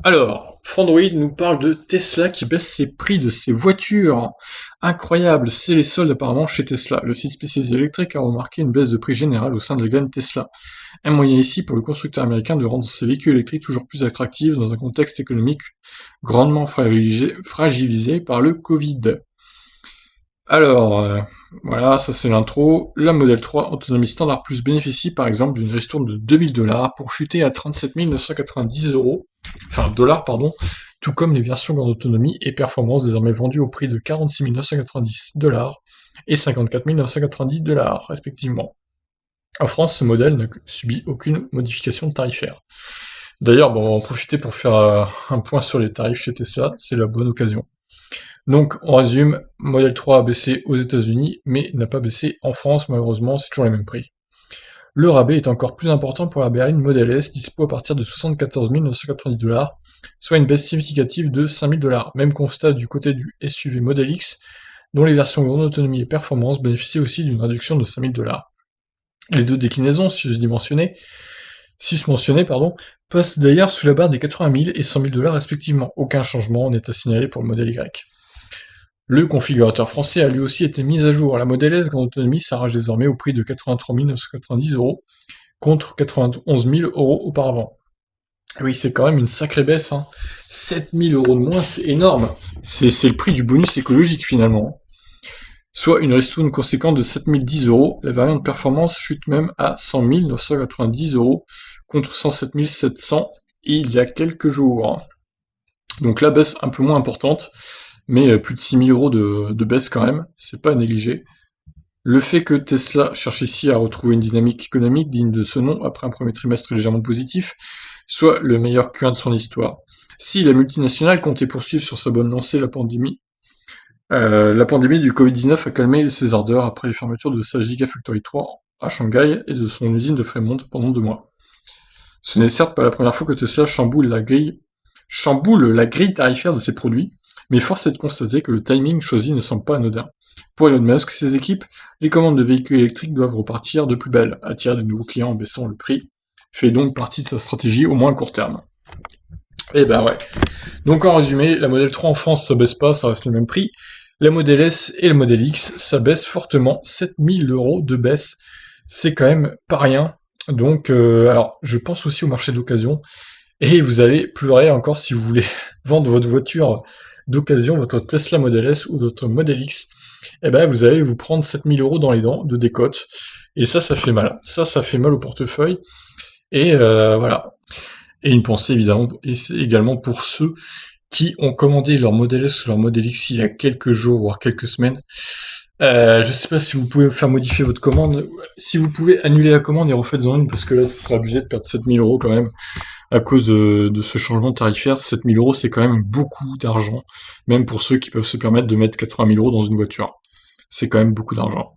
Alors, Frandroid nous parle de Tesla qui baisse ses prix de ses voitures. Incroyable, c'est les soldes apparemment chez Tesla. Le site spécialisé électrique a remarqué une baisse de prix générale au sein de la gamme Tesla. Un moyen ici pour le constructeur américain de rendre ses véhicules électriques toujours plus attractifs dans un contexte économique grandement fragilisé par le Covid. Alors, voilà, ça c'est l'intro. La Model 3 Autonomie Standard Plus bénéficie par exemple d'une ristourne de 2000 $ pour chuter à 37 990 €, enfin dollars pardon, tout comme les versions grande autonomie et performance désormais vendues au prix de 46 990 $ et 54 990 $ respectivement. En France, ce modèle ne subit aucune modification tarifaire. D'ailleurs, bon, on va en profiter pour faire un point sur les tarifs chez Tesla, c'est la bonne occasion. Donc, on résume, Model 3 a baissé aux États-Unis, mais n'a pas baissé en France, malheureusement, c'est toujours les mêmes prix. Le rabais est encore plus important pour la berline Model S, dispo à partir de 74 990 $, soit une baisse significative de 5 000 $. Même constat du côté du SUV Model X, dont les versions grande autonomie et performance bénéficient aussi d'une réduction de 5 000 $. Les deux déclinaisons susmentionnées, passent d'ailleurs sous la barre des 80 000 et 100 000 $ respectivement. Aucun changement n'est à signaler pour le modèle Y. Le configurateur français a lui aussi été mis à jour. La Model S grande autonomie s'arrache désormais au prix de 83 990 € contre 91 000 € auparavant. Oui, c'est quand même une sacrée baisse, hein. 7 000 € de moins, c'est énorme. C'est le prix du bonus écologique finalement. Soit une ristourne conséquente de 7 010 €. La variante performance chute même à 100 990 € contre 107 700 il y a quelques jours. Donc la baisse un peu moins importante, mais plus de 6 000 € de baisse quand même, c'est pas à négliger. Le fait que Tesla cherche ici à retrouver une dynamique économique digne de ce nom après un premier trimestre légèrement positif, soit le meilleur Q1 de son histoire. Si la multinationale comptait poursuivre sur sa bonne lancée la pandémie du Covid-19 a calmé ses ardeurs après les fermetures de sa Gigafactory 3 à Shanghai et de son usine de Fremont pendant 2 mois. Ce n'est certes pas la première fois que Tesla chamboule la grille tarifaire de ses produits, mais force est de constater que le timing choisi ne semble pas anodin. Pour Elon Musk et ses équipes, les commandes de véhicules électriques doivent repartir de plus belle. Attirer de nouveaux clients en baissant le prix fait donc partie de sa stratégie au moins à court terme. Et ben ouais. Donc en résumé, la Model 3 en France ça baisse pas, ça reste le même prix. La Model S et le Model X, ça baisse fortement, 7 000 € de baisse, c'est quand même pas rien. Donc, alors, je pense aussi au marché d'occasion, et vous allez pleurer encore si vous voulez vendre votre voiture d'occasion, votre Tesla Model S ou votre Model X, et ben vous allez vous prendre 7 000 € dans les dents de décote, et ça fait mal. Ça fait mal au portefeuille, et voilà. Et une pensée évidemment, et c'est également pour ceux qui ont commandé leur Model S ou leur Model X il y a quelques jours, voire quelques semaines. Je sais pas si vous pouvez faire modifier votre commande. Si vous pouvez annuler la commande et refaites-en une, parce que là, ça serait abusé de perdre 7 000 € quand même, à cause de ce changement tarifaire. 7 000 €, c'est quand même beaucoup d'argent, même pour ceux qui peuvent se permettre de mettre 80 000 € dans une voiture. C'est quand même beaucoup d'argent.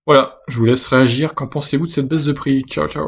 Voilà, je vous laisse réagir. Qu'en pensez-vous de cette baisse de prix? Ciao, ciao.